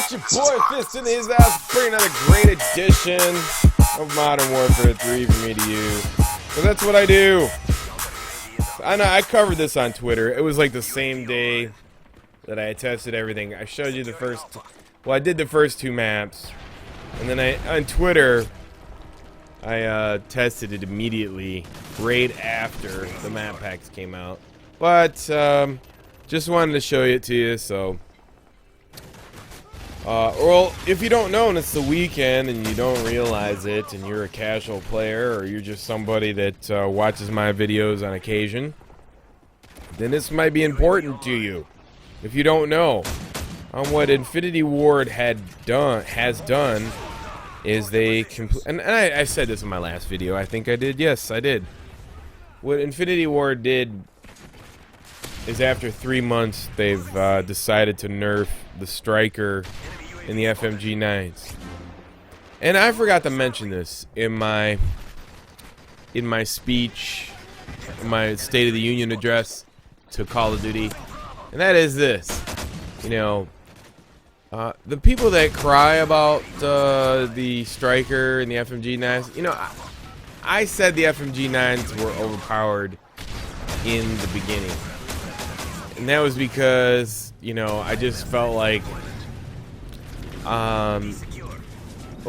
It's your boy Fist in his house, bringing another great edition of Modern Warfare 3 for me to use. So that's what I do. I know I covered this on Twitter. It was like the same day that I tested everything. I showed you the first, well, I did the first two maps, and then on Twitter I tested it immediately right after the map packs came out. But just wanted to show it to you. So well, if you don't know and it's the weekend and you don't realize it and you're a casual player or you're just somebody that watches my videos on occasion, then this might be important to you. If you don't know, what Infinity Ward has done is they and I said this in my last video. I think I did. Yes, I did. What Infinity Ward did is after 3 months they've decided to nerf the striker in the FMG9s. And I forgot to mention this in my speech, in my State of the Union address to Call of Duty, and that is this. You know, the people that cry about the striker and the FMG9s, you know, I said the FMG9s were overpowered in the beginning. And that was because, you know, I just felt like, well,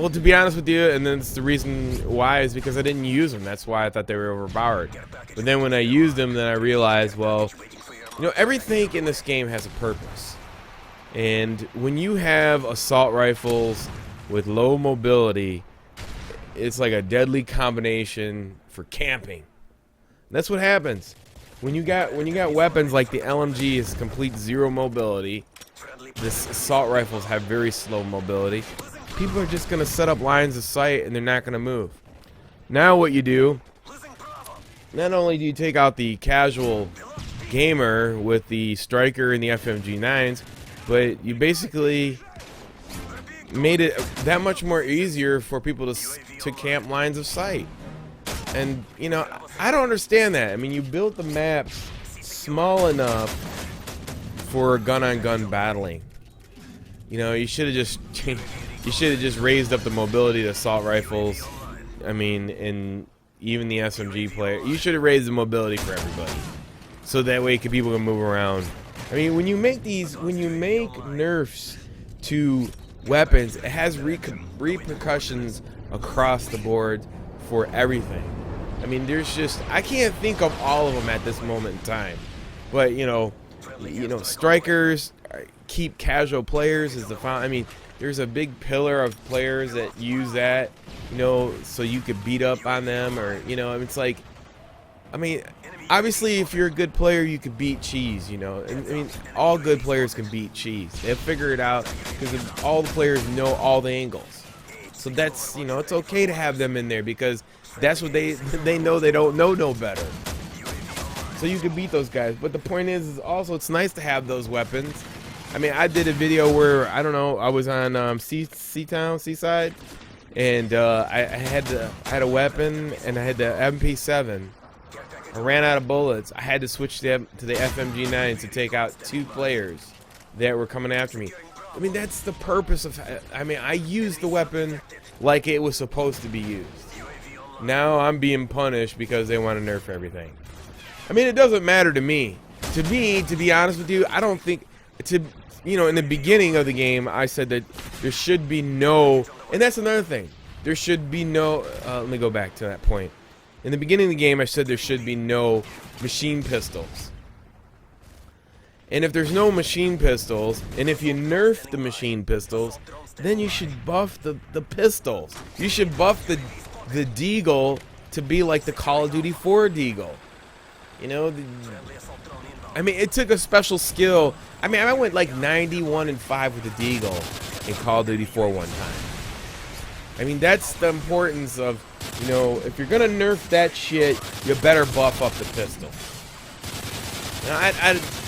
to be honest with you, and then the reason why is because I didn't use them. That's why I thought they were overpowered. But then when I used them, then I realized, well, you know, everything in this game has a purpose. And when you have assault rifles with low mobility, it's like a deadly combination for camping. That's what happens. When you got weapons like the LMG is complete zero mobility, this assault rifles have very slow mobility. People are just gonna set up lines of sight and they're not gonna move. Now what you do, not only do you take out the casual gamer with the striker and the FMG9s, but you basically made it that much more easier for people to camp lines of sight. And, you know, I don't understand that. I mean, you built the maps small enough for gun-on-gun battling. You know, you should have just raised up the mobility to assault rifles. I mean, and even the SMG player. You should have raised the mobility for everybody, so that way people can move around. I mean, when you make nerfs to weapons, it has repercussions across the board for everything. I mean, there's just, I can't think of all of them at this moment in time. But you know, strikers keep casual players as the found. I mean, there's a big pillar of players that use that, you know, so you could beat up on them, or you know, it's like, I mean, obviously if you're a good player, you could beat cheese, you know. I mean, all good players can beat cheese. They'll figure it out because all the players know all the angles. So that's, you know, it's okay to have them in there because that's what they know. They don't know no better. So you can beat those guys. But the point is also it's nice to have those weapons. I mean, I did a video where, I don't know, I was on Seaside, and I had a weapon, and I had the MP7. I ran out of bullets. I had to switch them to the FMG9 to take out 2 players that were coming after me. I mean, that's the purpose of, I mean, I used the weapon like it was supposed to be used. Now I'm being punished because they want to nerf everything. I mean, it doesn't matter to me. To me, to be honest with you, I don't think, you know, in the beginning of the game, I said that there should be no, and that's another thing. There should be no, let me go back to that point. In the beginning of the game, I said there should be no machine pistols. And if there's no machine pistols, and if you nerf the machine pistols, then you should buff the pistols. You should buff the Deagle to be like the Call of Duty 4 Deagle. You know, I mean, it took a special skill. I mean, I went like 91-5 with the Deagle in Call of Duty 4 one time. I mean, that's the importance of, you know, if you're gonna nerf that shit, you better buff up the pistol.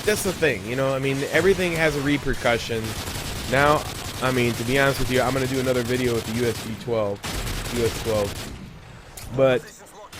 That's the thing, you know. I mean, everything has a repercussion. Now, I mean, to be honest with you, I'm gonna do another video with the US 12. But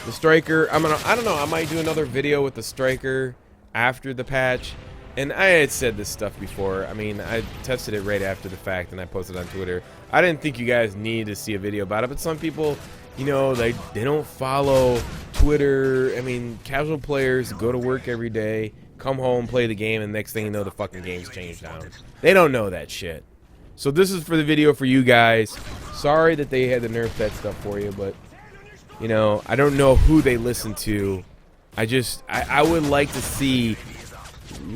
the striker, I don't know, I might do another video with the striker after the patch, and I had said this stuff before. I mean, I tested it right after the fact, and I posted it on Twitter. I didn't think you guys needed to see a video about it, but some people, you know, they don't follow Twitter. I mean, casual players go to work every day, come home, play the game, and next thing you know, the fucking game's changed down. They don't know that shit. So this is for the video for you guys. Sorry that they had to nerf that stuff for you, but, you know, I don't know who they listen to. I would like to see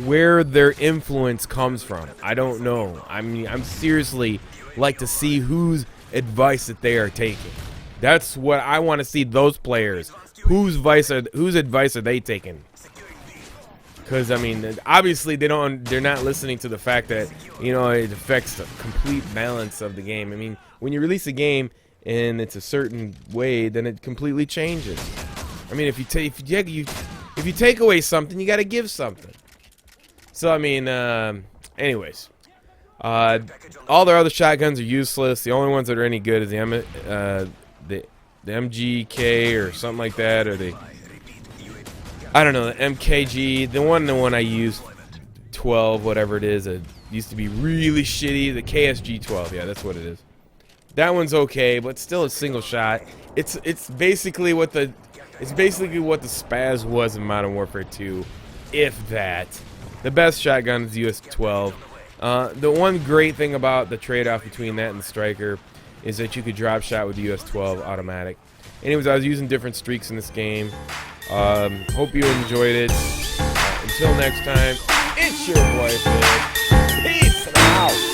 where their influence comes from. I don't know. I mean, I'm seriously like to see whose advice that they are taking. That's what I want to see, those players. Whose advice are they taking? Because I mean, obviously they're not listening to the fact that, you know, it affects the complete balance of the game. I mean, when you release a game and it's a certain way, then it completely changes. I mean, if you take away something, you got to give something. So I mean, anyways, all their other shotguns are useless. The only ones that are any good is the MGK or something like that, or I don't know, the MKG. The one I use, 12, whatever it is. It used to be really shitty. The KSG 12, yeah, that's what it is. That one's okay, but still a single shot. It's basically what the Spaz was in Modern Warfare 2, if that. The best shotgun is the US 12. The one great thing about the trade-off between that and the Striker is that you could drop shot with the US 12 automatic. Anyways, I was using different streaks in this game. Hope you enjoyed it. Until next time, it's your boy Phil. Peace out.